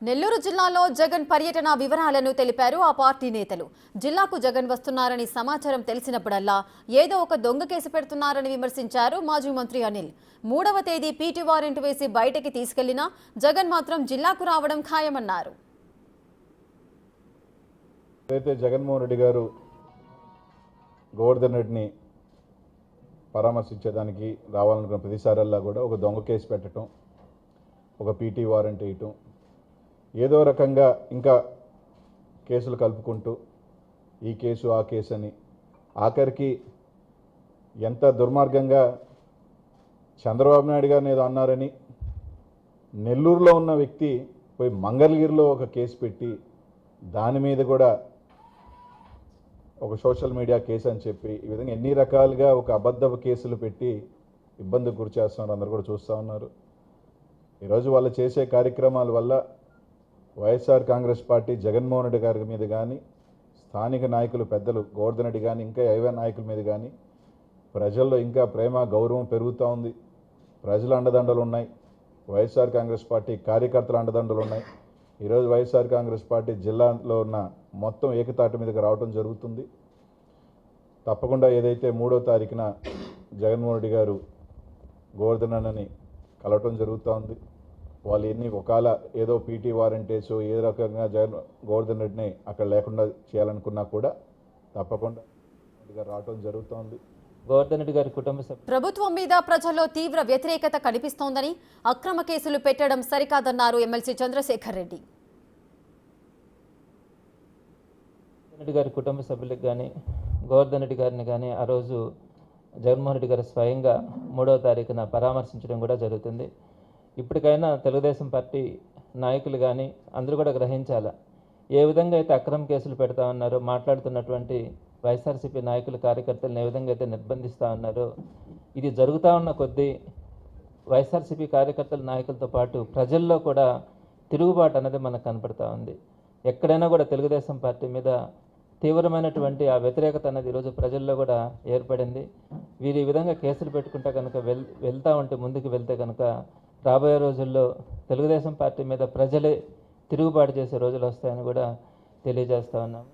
నెల్లూరు జిల్లాలో జగన్ పర్యటన వివరాలను తెలిపారు ఆ పార్టీ నేతలు. జిల్లాకు జగన్ వస్తున్నారని సమాచారం తెలిసినప్పుడల్లా ఏదో ఒక దొంగ కేసు పెడుతున్నారని విమర్శించారు మాజీ మంత్రి అనిల్. 3వ తేదీ పీటీ వారెంట్ వేసి బయటకి తీసుకెళ్లినా జగన్ మాత్రం జిల్లాకు రావడం ఖాయమన్నారు. జగన్మోహన్ రెడ్డి గారు గోవర్ధన్ రెడ్డిని పరామర్శించేదానికి రావాలనుకున్న ప్రతిసారల్లా కూడా ఒక దొంగ కేసు పెట్టడం, ఒక పీటీ వారెంట్ వేయటం, ఏదో రకంగా ఇంకా కేసులు కలుపుకుంటూ ఈ కేసు ఆ కేసు అని ఆఖరికి ఎంత దుర్మార్గంగా చంద్రబాబు నాయుడు గారిని ఏదో అన్నారని నెల్లూరులో ఉన్న వ్యక్తి పోయి మంగళగిరిలో ఒక కేసు పెట్టి దాని మీద కూడా ఒక సోషల్ మీడియా కేసు అని చెప్పి ఈ విధంగా ఎన్ని రకాలుగా ఒక అబద్ధపు కేసులు పెట్టి ఇబ్బందికి గురి చేస్తున్నారు. అందరూ కూడా చూస్తూ ఉన్నారు. ఈరోజు వాళ్ళు చేసే కార్యక్రమాల వల్ల వైఎస్ఆర్ కాంగ్రెస్ పార్టీ జగన్మోహన్ రెడ్డి గారి మీద కానీ, స్థానిక నాయకులు పెద్దలు గోవర్ధన్ రెడ్డి కానీ, ఇంకా ఏవే నాయకుల మీద కానీ ప్రజల్లో ఇంకా ప్రేమ గౌరవం పెరుగుతూ ఉంది. ప్రజల అండదండలు ఉన్నాయి, వైఎస్ఆర్ కాంగ్రెస్ పార్టీ కార్యకర్తల అండదండలు ఉన్నాయి. ఈరోజు వైఎస్ఆర్ కాంగ్రెస్ పార్టీ జిల్లాలో ఉన్న మొత్తం ఏకతాటి మీదకి రావడం జరుగుతుంది. తప్పకుండా ఏదైతే 3వ తారీఖున జగన్మోహన్ రెడ్డి గారు గోవర్ధన్ అన్నని కలవటం జరుగుతూ ఉంది. వాళ్ళు ఎన్ని ఒకవేళ ఏదో పీటీ వారెంటేసో ఏ రకంగా గోవర్ధన్ రెడ్డిని అక్కడ లేకుండా చేయాలనుకున్నా కూడా తప్పకుండా రావటం జరుగుతోంది. గోవర్ధన్ రెడ్డి గారి కుటుంబ సభ్యులు ప్రభుత్వం మీద ప్రజల్లో తీవ్ర వ్యతిరేకత కనిపిస్తోందని, అక్రమ కేసులు పెట్టడం సరికాదన్నారు ఎమ్మెల్సీ చంద్రశేఖర్ రెడ్డి. రెడ్డి గారి కుటుంబ సభ్యులకు కానీ, గోవర్ధన్ రెడ్డి గారిని కానీ ఆ రోజు జగన్మోహన్ రెడ్డి గారు స్వయంగా 3వ తారీఖున పరామర్శించడం కూడా జరుగుతుంది. ఇప్పటికైనా తెలుగుదేశం పార్టీ నాయకులు కానీ అందరూ కూడా గ్రహించాలా, ఏ విధంగా అయితే అక్రమ కేసులు పెడతా ఉన్నారో, మాట్లాడుతున్నటువంటి వైఎస్ఆర్సీపీ నాయకులు కార్యకర్తలను ఏ విధంగా అయితే నిర్బంధిస్తూ ఉన్నారో, ఇది జరుగుతూ ఉన్న కొద్దీ వైఎస్ఆర్సీపీ కార్యకర్తల నాయకులతో పాటు ప్రజల్లో కూడా తిరుగుబాటు అనేది మనకు కనపడతా ఉంది. ఎక్కడైనా కూడా తెలుగుదేశం పార్టీ మీద తీవ్రమైనటువంటి ఆ వ్యతిరేకత అనేది ఈరోజు ప్రజల్లో కూడా ఏర్పడింది. వీరు ఈ విధంగా కేసులు పెట్టుకుంటే కనుక వెళ్తూ ఉంటే ముందుకు వెళ్తే కనుక రాబోయే రోజుల్లో తెలుగుదేశం పార్టీ మీద ప్రజలే తిరుగుబాటు చేసే రోజులు వస్తాయని కూడా తెలియజేస్తా ఉన్నాం.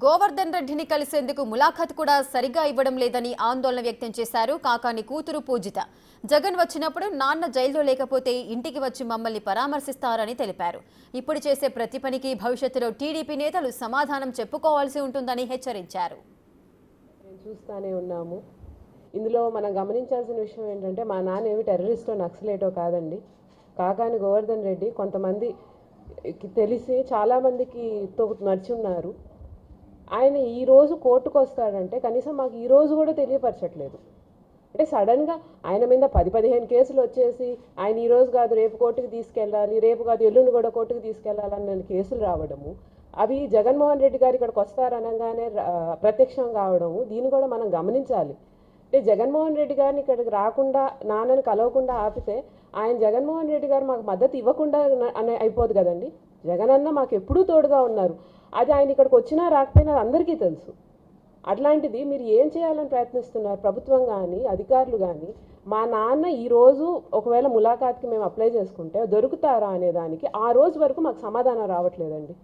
గోవర్ధన్ రెడ్డిని కలిసేందుకు ములాఖత్ కూడా సరిగా ఇవ్వడం లేదని ఆందోళన వ్యక్తం చేశారు కాకాని కూతురు పూజిత. జగన్ వచ్చినప్పుడు నాన్న జైల్లో లేకపోతే ఇంటికి వచ్చి మమ్మల్ని పరామర్శిస్తారని తెలిపారు. ఇప్పుడు చేసే ప్రతి పనికి భవిష్యత్తులో టీడీపీ నేతలు సమాధానం చెప్పుకోవాల్సి ఉంటుందని హెచ్చరించారు. చూస్తూనే ఉన్నాము. ఇందులో మనం గమనించాల్సిన విషయం ఏంటంటే, మా నాన్న ఏమి టెర్రరిస్టో నక్సలేటో కాదండి. కాకాని గోవర్ధన్ రెడ్డి కొంతమంది తెలిసి చాలామందికి నడిచి ఉన్నారు. ఆయన ఈరోజు కోర్టుకు వస్తాడంటే కనీసం మాకు ఈరోజు కూడా తెలియపరచట్లేదు. అంటే సడన్గా ఆయన మీద 10-15 కేసులు వచ్చేసి ఆయన ఈరోజు కాదు రేపు కోర్టుకు తీసుకెళ్ళాలి, రేపు కాదు ఎల్లుండి కూడా కోర్టుకు తీసుకెళ్లాలన్న కేసులు రావడము, అవి జగన్మోహన్ రెడ్డి గారు ఇక్కడికి వస్తారనగానే ప్రత్యక్షం కావడము, దీన్ని కూడా మనం గమనించాలి. అంటే జగన్మోహన్ రెడ్డి గారిని ఇక్కడికి రాకుండా నాన్నని కలవకుండా ఆపితే ఆయన జగన్మోహన్ రెడ్డి గారు మాకు మద్దతు ఇవ్వకుండా అయిపోదు కదండి. జగన్ అన్న మాకు ఎప్పుడూ తోడుగా ఉన్నారు. అది ఆయన ఇక్కడికి వచ్చినా రాకపోయినా అందరికీ తెలుసు. అట్లాంటిది మీరు ఏం చేయాలని ప్రయత్నిస్తున్నారు ప్రభుత్వం కానీ అధికారులు కానీ? మా నాన్న ఈరోజు ఒకవేళ ములాఖాత్కి మేము అప్లై చేసుకుంటే దొరుకుతారా అనే దానికి ఆ రోజు వరకు మాకు సమాధానం రావట్లేదండి.